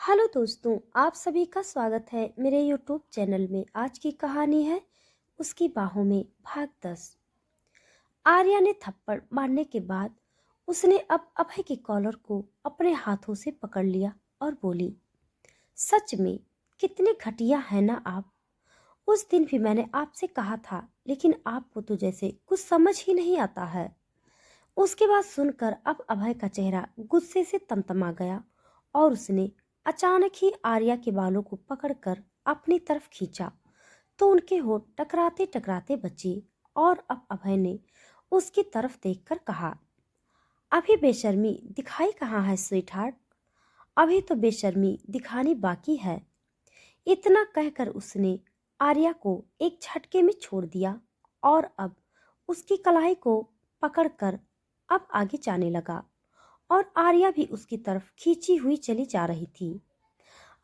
Hello दोस्तों, आप सभी का स्वागत है मेरे यूट्यूब चैनल में। आज की कहानी है उसकी बाहों में भाग 10। आर्या ने थप्पड़ मारने के बाद उसने अब अभय के कॉलर को अपने हाथों से पकड़ लिया और बोली, सच में कितने घटिया है ना आप। उस दिन भी मैंने आपसे कहा था, लेकिन आपको तो जैसे कुछ समझ ही नहीं आता है। उसके बाद सुनकर अब अभय का चेहरा गुस्से से तमतमा गया और उसने अचानक ही आर्या के बालों को पकड़कर अपनी तरफ खींचा तो उनके होंठ टकराते टकराते बचे। और अब अभय ने उसकी तरफ देखकर कहा, अभी बेशर्मी दिखाई कहाँ है स्वीट हार्ट, अभी तो बेशर्मी दिखानी बाकी है। इतना कहकर उसने आर्या को एक झटके में छोड़ दिया और अब उसकी कलाई को पकड़कर अब आगे जाने लगा और आर्या भी उसकी तरफ खींची हुई चली जा रही थी।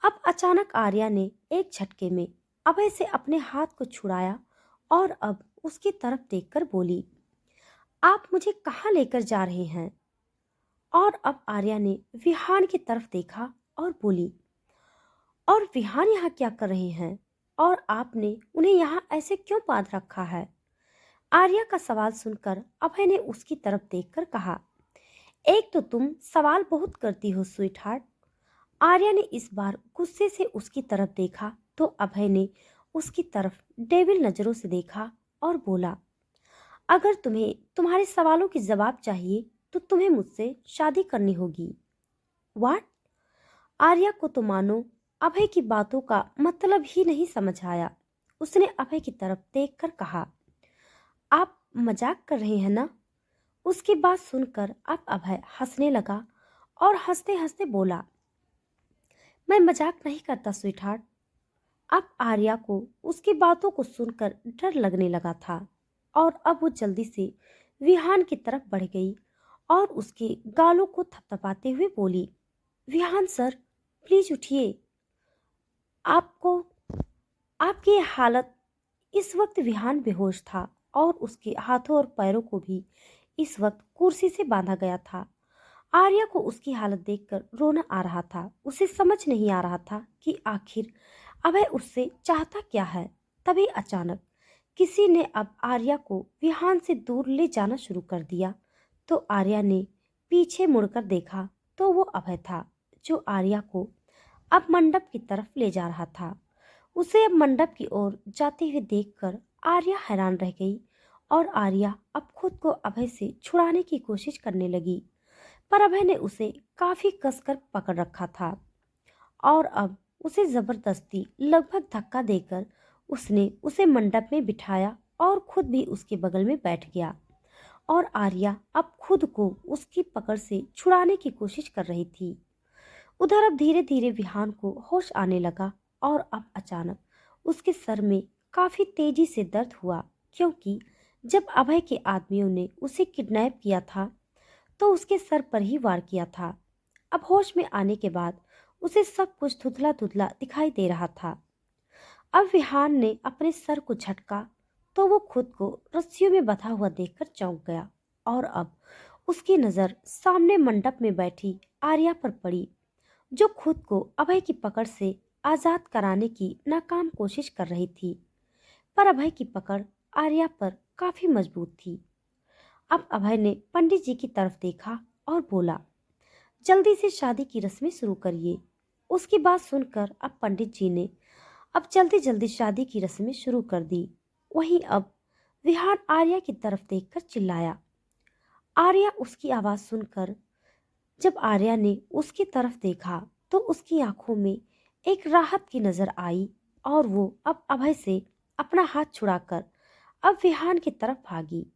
अब अचानक आर्या ने एक झटके में अभय से अपने हाथ को छुड़ाया और अब उसकी तरफ देखकर बोली, आप मुझे कहाँ लेकर जा रहे हैं। और अब आर्या ने विहान की तरफ देखा और बोली, और विहान यहाँ क्या कर रहे हैं और आपने उन्हें यहाँ ऐसे क्यों बांध रखा है। आर्या का सवाल सुनकर अभय ने उसकी तरफ देखकर कहा, एक तो तुम सवाल बहुत करती हो स्वीट हार्ट। आर्या ने इस बार गुस्से से उसकी तरफ देखा तो अभय ने उसकी तरफ डेविल नजरों से देखा और बोला, अगर तुम्हें तुम्हारे सवालों की जवाब चाहिए तो तुम्हें मुझसे शादी करनी होगी। व्हाट। आर्या को तो मानो अभय की बातों का मतलब ही नहीं समझ आया। उसने अभय की तरफ देखकर कहा, आप मजाक कर रहे हैं ना। उसकी बात सुनकर अब अभय हंसने लगा और हंसते हंसते बोला, मैं मजाक नहीं करता स्वीट हार्ट। अब आर्या को उसकी बातों को सुनकर डर लगने लगा था और अब वो जल्दी से विहान की तरफ बढ़ गई और उसके गालों को थपथपाते हुए बोली, विहान सर, प्लीज उठिए। आपको आपकी ये हालत। इस वक्त विहान बेहोश था और उसके हाथों और पैरों को भी इस वक्त कुर्सी से बांधा गया था। आर्या को उसकी हालत देखकर रोना आ रहा था। उसे समझ नहीं आ रहा था कि आखिर अभय उससे चाहता क्या है। तभी अचानक किसी ने अब आर्या को विहान से दूर ले जाना शुरू कर दिया तो आर्या ने पीछे मुड़कर देखा तो वो अभय था जो आर्या को अब मंडप की तरफ ले जा रहा था। उसे अब मंडप की ओर जाते हुए देखकर आर्या हैरान रह गई और आर्या अब खुद को अभय से छुड़ाने की कोशिश करने लगी, पर अभय ने उसे काफी कसकर पकड़ रखा था और अब उसे जबरदस्ती लगभग धक्का देकर उसने उसे मंडप में बिठाया और खुद भी उसके बगल में बैठ गया। और आर्या अब खुद को उसकी पकड़ से छुड़ाने की कोशिश कर रही थी। उधर अब धीरे धीरे विहान को होश आने लगा और अब अचानक उसके सर में काफी तेजी से दर्द हुआ, क्योंकि जब अभय के आदमियों ने उसे किडनैप किया था तो उसके सर पर ही वार किया था। अब होश में आने के बाद उसे सब कुछ धुंधला धुंधला दिखाई दे रहा था। अब विहान ने अपने सर को झटका तो वो खुद को रस्सियों में बंधा हुआ देखकर चौंक गया और अब उसकी नजर सामने मंडप में बैठी आर्या पर पड़ी, जो खुद को अभय की पकड़ से आजाद कराने की नाकाम कोशिश कर रही थी। पर अभय की पकड़ आर्या पर काफी मजबूत थी। अब अभय ने पंडित जी की तरफ देखा और बोला, जल्दी से शादी की रस्में शुरू करिए। उसकी बात सुनकर अब पंडित जी ने अब जल्दी जल्दी शादी की रस्में शुरू कर दी। वहीं अब विहान आर्या की तरफ देखकर चिल्लाया। आर्या उसकी आवाज सुनकर जब आर्या ने उसकी तरफ देखा तो उसकी आंखों में एक राहत की नजर आई और वो अब अभय से अपना हाथ छुड़ाकर अब विहान की तरफ भागी।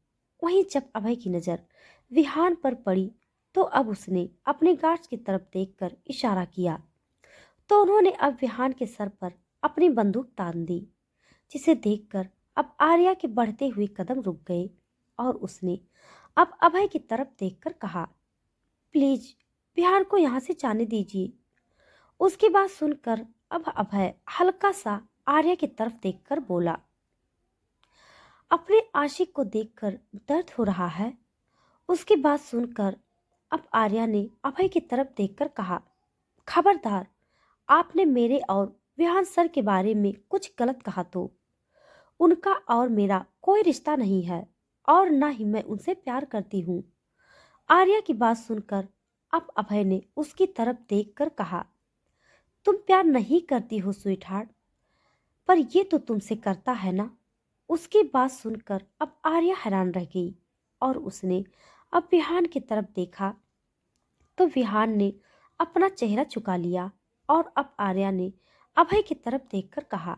वहीं जब अभय की नजर विहान पर पड़ी तो अब उसने अपने गार्ड्स की तरफ देखकर इशारा किया तो उन्होंने अब विहान के सर पर अपनी बंदूक तान दी, जिसे देखकर अब आर्या के बढ़ते हुए कदम रुक गए और उसने अब अभय की तरफ देखकर कहा, प्लीज विहान को यहाँ से जाने दीजिए। उसकी बात सुनकर अब अभय हल्का सा आर्या की तरफ देखकर बोला, अपने आशिक को देखकर दर्द हो रहा है। उसकी बात सुनकर अब आर्या ने अभय की तरफ देखकर कहा, खबरदार आपने मेरे और विहान सर के बारे में कुछ गलत कहा तो उनका और मेरा कोई रिश्ता नहीं है और ना ही मैं उनसे प्यार करती हूँ। आर्या की बात सुनकर अब अभय ने उसकी तरफ देखकर कहा, तुम प्यार नहीं करती हो स्वीटहार्ट, पर ये तो तुमसे करता है ना। उसकी बात सुनकर अब आर्या हैरान रह गई और उसने अब विहान की तरफ देखा तो विहान ने अपना चेहरा झुका लिया और अब आर्या ने अभय की तरफ देखकर कहा,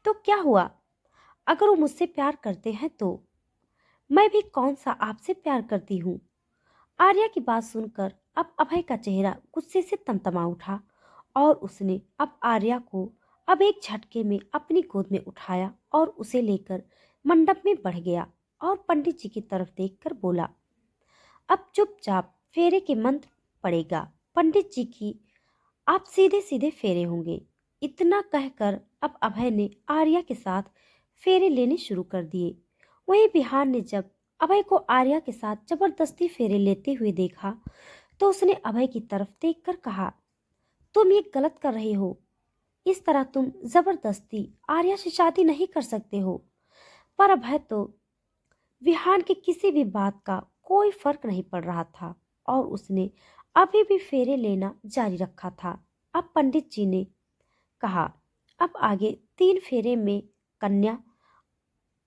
तो क्या हुआ? अगर वो मुझसे प्यार करते हैं तो मैं भी कौन सा आपसे प्यार करती हूँ। आर्या की बात सुनकर अब अभय का चेहरा गुस्से से तमतमा उठा और उसने अब आर्या को अब एक झटके में अपनी गोद में उठाया और उसे लेकर मंडप में बढ़ गया और पंडित जी की तरफ देखकर बोला, अब चुपचाप फेरे के मंत्र पड़ेगा। पंडित जी की आप सीधे सीधे फेरे होंगे। इतना कहकर अब अभय ने आर्या के साथ फेरे लेने शुरू कर दिए। वहीं बिहान ने जब अभय को आर्या के साथ जबरदस्ती फेरे लेते हुए देखा तो उसने अभय की तरफ देखकर कहा, तुम ये गलत कर रहे हो। इस तरह तुम जबरदस्ती आर्या से शादी नहीं कर सकते हो। पर अभय तो विहान की किसी भी बात का कोई फर्क नहीं पड़ रहा था और उसने अभी भी फेरे लेना जारी रखा था। अब पंडित जी ने कहा, अब आगे 3 फेरे में कन्या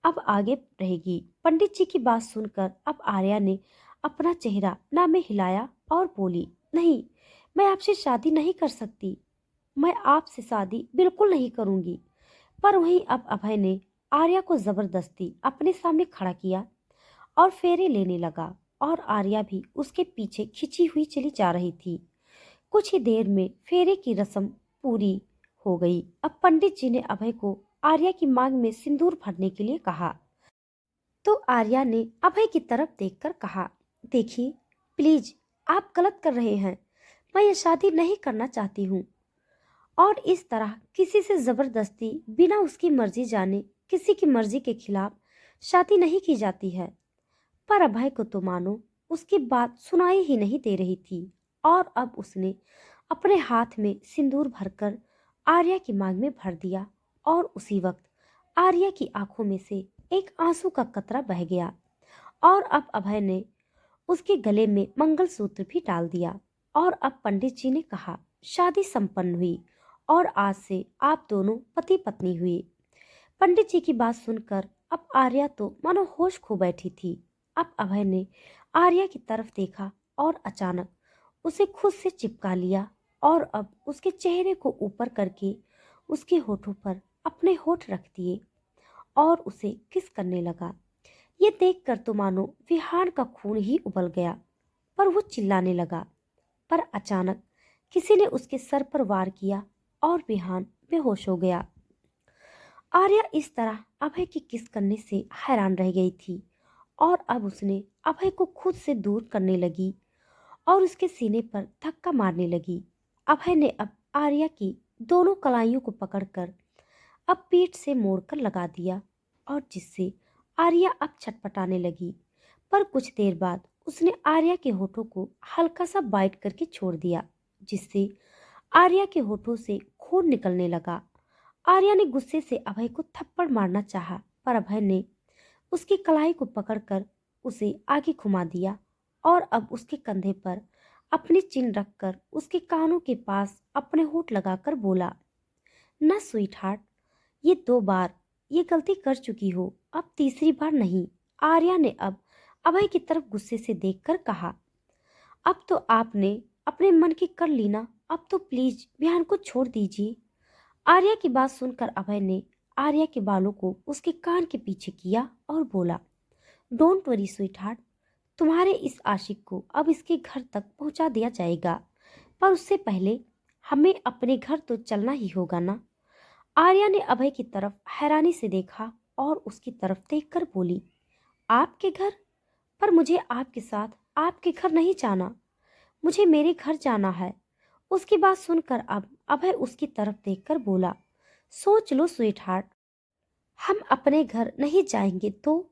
अब आगे रहेगी। पंडित जी की बात सुनकर अब आर्या ने अपना चेहरा ना में हिलाया और बोली, नहीं, मैं आपसे शादी नहीं कर सकती। मैं आपसे शादी बिल्कुल नहीं करूंगी। पर वहीं अब अभय ने आर्या को जबरदस्ती अपने सामने खड़ा किया और फेरे लेने लगा और आर्या भी उसके पीछे खिंची हुई चली जा रही थी। कुछ ही देर में फेरे की रस्म पूरी हो गई। अब पंडित जी ने अभय को आर्या की मांग में सिंदूर भरने के लिए कहा तो आर्या ने अभय की तरफ देखकर कहा, देखिए प्लीज, आप गलत कर रहे हैं। मैं ये शादी नहीं करना चाहती हूँ और इस तरह किसी से जबरदस्ती बिना उसकी मर्जी जाने किसी की मर्जी के खिलाफ शादी नहीं की जाती है। पर अभय को तो मानो उसकी बात सुनाई ही नहीं दे रही थी और अब उसने अपने हाथ में सिंदूर भरकर आर्या की मांग में भर दिया और उसी वक्त आर्या की आंखों में से एक आंसू का कतरा बह गया और अब अभय ने उसके गले में मंगलसूत्र भी डाल दिया और अब पंडित जी ने कहा, शादी संपन्न हुई और आज से आप दोनों पति पत्नी हुए। पंडित जी की बात सुनकर अब आर्या तो मानो होश खो बैठी थी। अब अभय ने आर्या की तरफ देखा और अचानक उसे खुद से चिपका लिया और अब उसके चेहरे को ऊपर करके उसके होठों पर अपने होठ रख दिए और उसे किस करने लगा। ये देखकर तो मानो विहान का खून ही उबल गया, पर वो चिल्लाने लगा। पर अचानक किसी ने उसके सर पर वार किया और विहान बेहोश हो गया। आर्या इस तरह अभय की किस करने से हैरान रह गई थी और अब उसने अभय को खुद से दूर करने लगी और उसके सीने पर धक्का मारने लगी। अभय ने अब आर्या की दोनों कलाइयों को पकड़कर अब पीठ से मोड़कर लगा दिया और जिससे आर्या अब छटपटाने लगी। पर कुछ देर बाद उसने आर्या के होठों को हल्का सा बाइट करके छोड़ दिया जिससे आर्या के होठों से खून निकलने लगा। आर्या ने गुस्से से अभय को थप्पड़ मारना चाहा पर अभय ने उसकी कलाई को पकड़कर उसे आगे घुमा दिया और अब उसके कंधे पर अपनी चिन रखकर उसके कानों के पास अपने होठ लगाकर बोला, न स्वीट हार्ट, ये 2 बार ये गलती कर चुकी हो, अब तीसरी बार नहीं। आर्या ने अब अभय की तरफ गुस्से से देखकर कहा, अब तो आपने अपने मन की कर ली ना, अब तो प्लीज बयान को छोड़ दीजिए। आर्या की बात सुनकर अभय ने आर्या के बालों को उसके कान के पीछे किया और बोला, डोंट वरी स्वीट हार्ट, तुम्हारे इस आशिक को अब इसके घर तक पहुंचा दिया जाएगा, पर उससे पहले हमें अपने घर तो चलना ही होगा ना। आर्या ने अभय की तरफ हैरानी से देखा और उसकी तरफ देखकर बोली, आपके घर? पर मुझे आपके साथ आपके घर नहीं जाना, मुझे मेरे घर जाना है। उसकी बात सुनकर अब अभय उसकी तरफ देखकर बोला, सोच लो स्वीट हार्ट, हम अपने घर नहीं जाएंगे तो?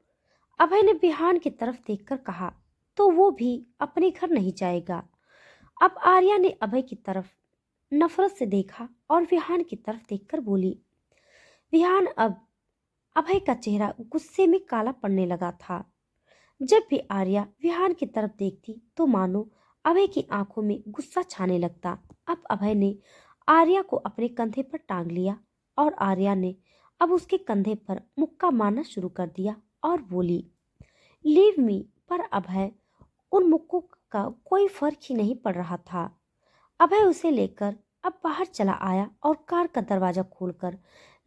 अभय ने बिहान की तरफ देखकर कहा, तो वो भी अपने घर नहीं जाएगा। अब आर्या ने अभय की तरफ नफरत से देखा और विहान की तरफ देखकर बोली। विहान अब अभय का चेहरा गुस्से में काला पड़ने लगा था। जब भी आर्या विहान की तरफ देखती तो मानो अभय की आंखों में गुस्सा छाने लगता। अब अभय ने आर्या को अपने कंधे पर टांग लिया और आर्या ने अब उसके कंधे पर मुक्का मारना शुरू कर दिया और बोली, लीव मी। पर अभय उन मुक्कों का कोई फर्क ही नहीं पड़ रहा था। अभय उसे लेकर अब बाहर चला आया और कार का दरवाजा खोलकर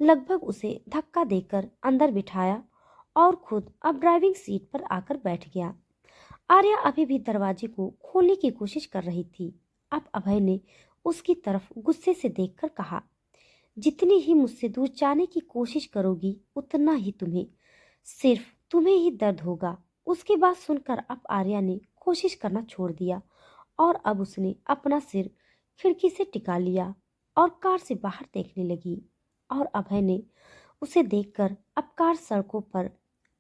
लगभग उसे धक्का देकर अंदर बिठाया और खुद अब ड्राइविंग सीट पर आकर बैठ गया। आर्या अभी भी दरवाजे को खोलने की कोशिश कर रही थी। अब अभय ने उसकी तरफ गुस्से से देखकर कहा, जितनी ही मुझसे दूर जाने की कोशिश करोगी उतना ही तुम्हें ही दर्द होगा। उसकी बात सुनकर अब आर्या ने कोशिश करना छोड़ दिया और अब उसने अपना सिर खिड़की से टिका लिया और कार से बाहर देखने लगी और अभय ने उसे देखकर अब कार सड़कों पर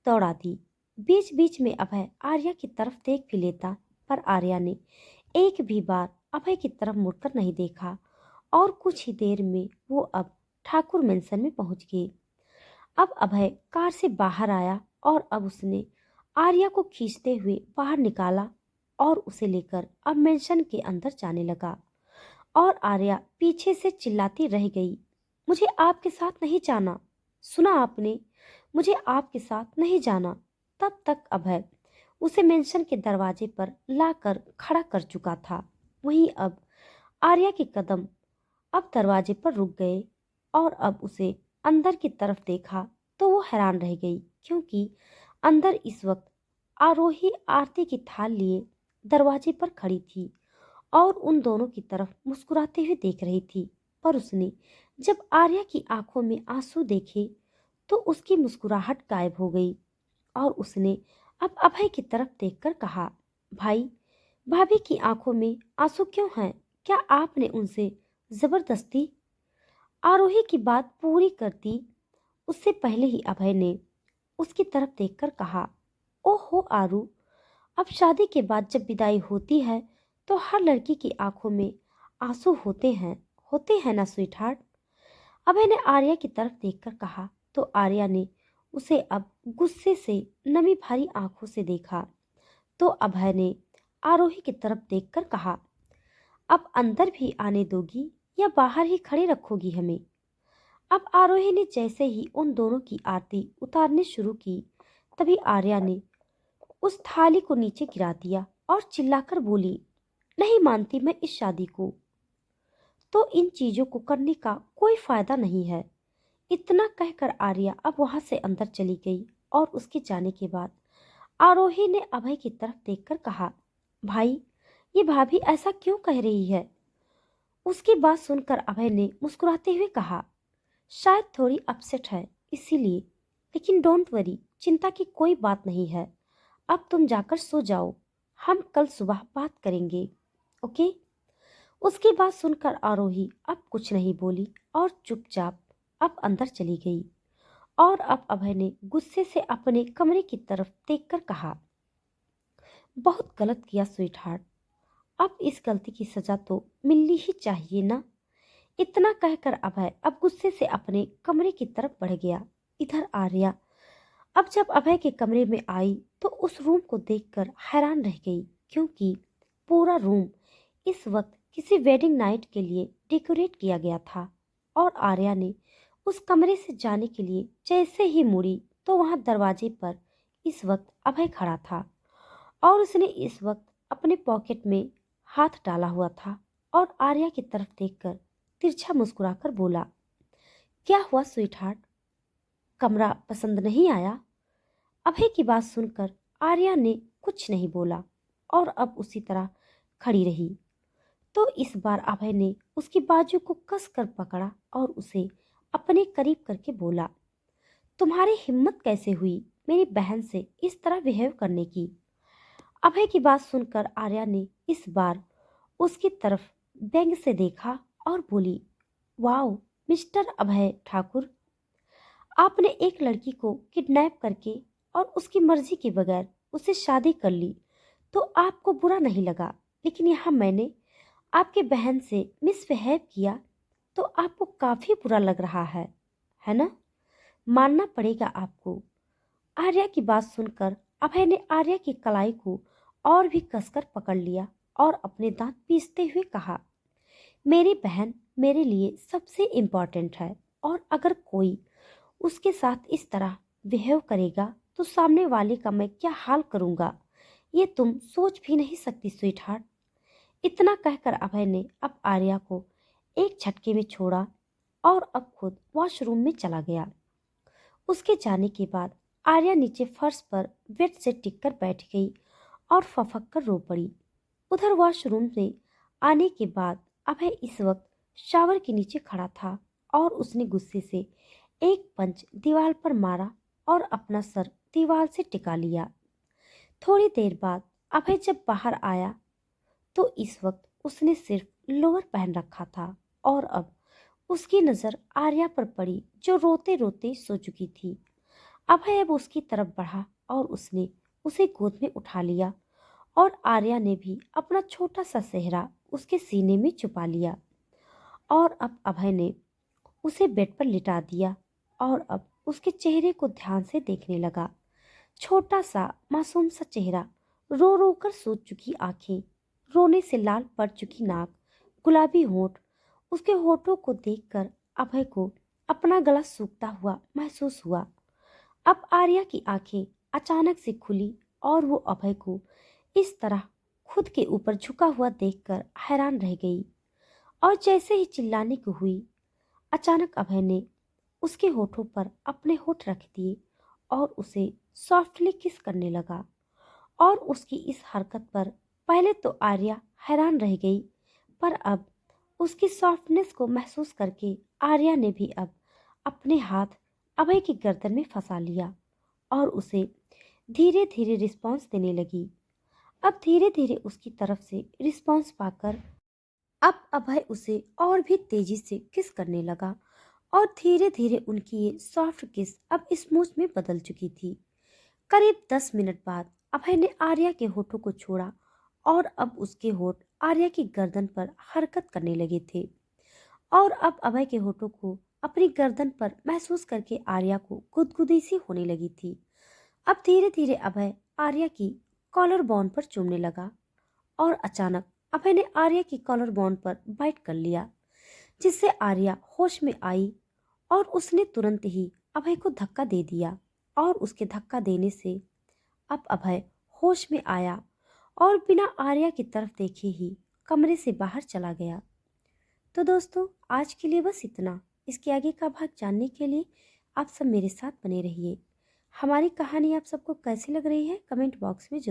दौड़ा दी। बीच बीच में अभय आर्या की तरफ देख भी लेता पर आर्या ने एक भी बार अभय की तरफ मुड़कर नहीं देखा और कुछ ही देर में वो अब ठाकुर मेंशन में पहुंच गए। अब अभय कार से बाहर आया और अब उसने आर्या को खींचते हुए बाहर निकाला और उसे लेकर अब मेंशन के अंदर जाने लगा और आर्या पीछे से चिल्लाती रह गई, मुझे आपके साथ नहीं जाना। सुना आपने, मुझे आपके साथ नहीं जाना। तब तक अभय उसे मेंशन के दरवाजे पर लाकर खड़ा कर चुका था। वहीं अब आर्या के कदम अब दरवाजे पर रुक गए और अब उसे अंदर की तरफ देखा तो वो हैरान रह गई क्योंकि अंदर इस वक्त आरोही आरती की थाल लिए दरवाजे पर खड़ी थी और उन दोनों की तरफ मुस्कुराते हुए देख रही थी। पर उसने जब आर्या की आंखों में आंसू देखे तो उसकी मुस्कुराहट गायब हो गई और उसने अब अभय की तरफ देखकर कहा, भाई, भाभी की आंखों में आंसू क्यों हैं? क्या आपने उनसे जबरदस्ती? आरोही की बात पूरी करती उससे पहले ही अभय ने उसकी तरफ देखकर कहा, ओहो आरू, अब शादी के बाद जब विदाई होती है तो हर लड़की की आंखों में आंसू होते हैं ना स्वीटहार्ट। अभय ने आर्या की तरफ देखकर कहा तो आर्या ने उसे अब गुस्से से नमी भरी आंखों से देखा तो अभय ने आरोही की तरफ देखकर कहा, अब अंदर भी आने दोगी या बाहर ही खड़े रखोगी हमें? अब आरोही ने जैसे ही उन दोनों की आरती उतारने शुरू की तभी आर्या ने उस थाली को नीचे गिरा दिया और चिल्लाकर बोली, नहीं मानती मैं इस शादी को, तो इन चीजों को करने का कोई फायदा नहीं है। इतना कहकर आर्या अब वहां से अंदर चली गई और उसके जाने के बाद आरोही ने अभय की तरफ देखकर कहा, भाई, ये भाभी ऐसा क्यों कह रही है? उसकी बात सुनकर अभय ने मुस्कुराते हुए कहा, शायद थोड़ी अपसेट है इसीलिए, लेकिन डोंट वरी, चिंता की कोई बात नहीं है। अब तुम जाकर सो जाओ, हम कल सुबह बात करेंगे, ओके? उसकी बात सुनकर आरोही अब कुछ नहीं बोली और चुपचाप अब अंदर चली गई और अब अभय ने गुस्से से अपने कमरे की तरफ देखकर कहा, बहुत गलत किया स्वीटहार्ट, अब इस गलती की सजा तो मिलनी ही चाहिए ना। इतना कहकर अभय अब गुस्से से अपने कमरे की तरफ बढ़ गया। इधर आर्या अब जब अभय के कमरे में आई तो उस रूम को देखकर हैरान रह गई क्योंकि पूरा रूम इस वक्त किसी वेडिंग नाइट के लिए डेकोरेट किया गया था और आर्या ने उस कमरे से जाने के लिए जैसे ही मुड़ी तो वहां दरवाजे पर इस वक्त अभय खड़ा था और उसने इस वक्त अपने पॉकेट में हाथ डाला हुआ था और आर्या की तरफ देखकर तिरछा मुस्कुराकर बोला, क्या हुआ स्वीटहार्ट, कमरा पसंद नहीं आया? अभय की बात सुनकर आर्या ने कुछ नहीं बोला और अब उसी तरह खड़ी रही। तो इस बार अभय ने उसकी बाजू को कस कर पकड़ा और उसे अपने करीब करके बोला, तुम्हारी हिम्मत कैसे हुई मेरी बहन से इस तरह बिहेव करने की? अभय की बात सुनकर आर्या ने इस बार उसकी तरफ व्यंग से देखा और बोली, वाओ मिस्टर अभय ठाकुर, आपने एक लड़की को किडनैप करके और उसकी मर्जी के बगैर उससे शादी कर ली तो आपको बुरा नहीं लगा, लेकिन यहाँ मैंने आपकी बहन से मिसबिहेव किया तो आपको काफी बुरा लग रहा है ना? मानना पड़ेगा आपको। आर्या की बात सुनकर अभय ने आर्या की कलाई को और भी कसकर पकड़ लिया और अपने दांत पीसते हुए कहा, मेरी बहन मेरे लिए सबसे इम्पोर्टेंट है और अगर कोई उसके साथ इस तरह बिहेव करेगा तो सामने वाले का मैं क्या हाल करूंगा, ये तुम सोच भी नहीं सकती स्वीट हार्ट। इतना कहकर अभय ने अब आर्या को एक झटके में छोड़ा और अब खुद वॉशरूम में चला गया। उसके जाने के बाद आर्या नीचे फर्श पर बेड से टिककर बैठ गई और फफक कर रो पड़ी। उधर वॉशरूम से आने के बाद अभय इस वक्त शावर के नीचे खड़ा था और उसने गुस्से से एक पंच दीवार पर मारा और अपना सर दीवार से टिका लिया। थोड़ी देर बाद अभय जब बाहर आया तो इस वक्त उसने सिर्फ लोअर पहन रखा था और अब उसकी नजर आर्या पर पड़ी जो रोते रोते सो चुकी थी। अभय अब उसकी तरफ बढ़ा और उसने उसे गोद में उठा लिया और आर्या ने भी अपना छोटा सा सेहरा उसके सीने में छुपा लिया और अब अभय ने उसे बेड पर लिटा दिया और अब उसके चेहरे को ध्यान से देखने लगा। छोटा सा मासूम सा चेहरा, रो रो कर सूज चुकी आंखें, रोने से लाल पड़ चुकी नाक, गुलाबी होंठ। उसके होठों को देखकर अभय को अपना गला सूखता हुआ महसूस हुआ। अब आर्या की आंखें अचानक से खुली और वो अभय को इस तरह खुद के ऊपर झुका हुआ देखकर हैरान रह गई और जैसे ही चिल्लाने को हुई, अचानक अभय ने उसके होठों पर अपने होठ रख दिए और उसे सॉफ्टली किस करने लगा। और उसकी इस हरकत पर पहले तो आर्या हैरान रह गई, पर अब उसकी सॉफ्टनेस को महसूस करके आर्या ने भी अब अपने हाथ अभय की गर्दन में फंसा लिया और उसे धीरे धीरे रिस्पॉन्स देने लगी। अब धीरे धीरे उसकी तरफ से रिस्पॉन्स पाकर अब अभय उसे और भी तेजी से किस करने लगा और धीरे धीरे उनकी ये सॉफ्ट किस अब स्मूथ में बदल चुकी थी। करीब 10 मिनट बाद अभय ने आर्या के होठों को छोड़ा और अब उसके होठ आर्या की गर्दन पर हरकत करने लगे थे और अब अभय के होठों को अपनी गर्दन पर महसूस करके आर्या को गुदगुदी सी होने लगी थी। अब धीरे धीरे अभय आर्या की कॉलर बोन पर चूमने लगा और अचानक अभय ने आर्या की कॉलर बोन पर बाइट कर लिया, जिससे आर्या होश में आई और उसने तुरंत ही अभय को धक्का दे दिया और उसके धक्का देने से अब अभय होश में आया और बिना आर्या की तरफ देखे ही कमरे से बाहर चला गया। तो दोस्तों, आज के लिए बस इतना। इसके आगे का भाग जानने के लिए आप सब मेरे साथ बने रहिए। हमारी कहानी आप सबको कैसी लग रही है कमेंट बॉक्स में जरूर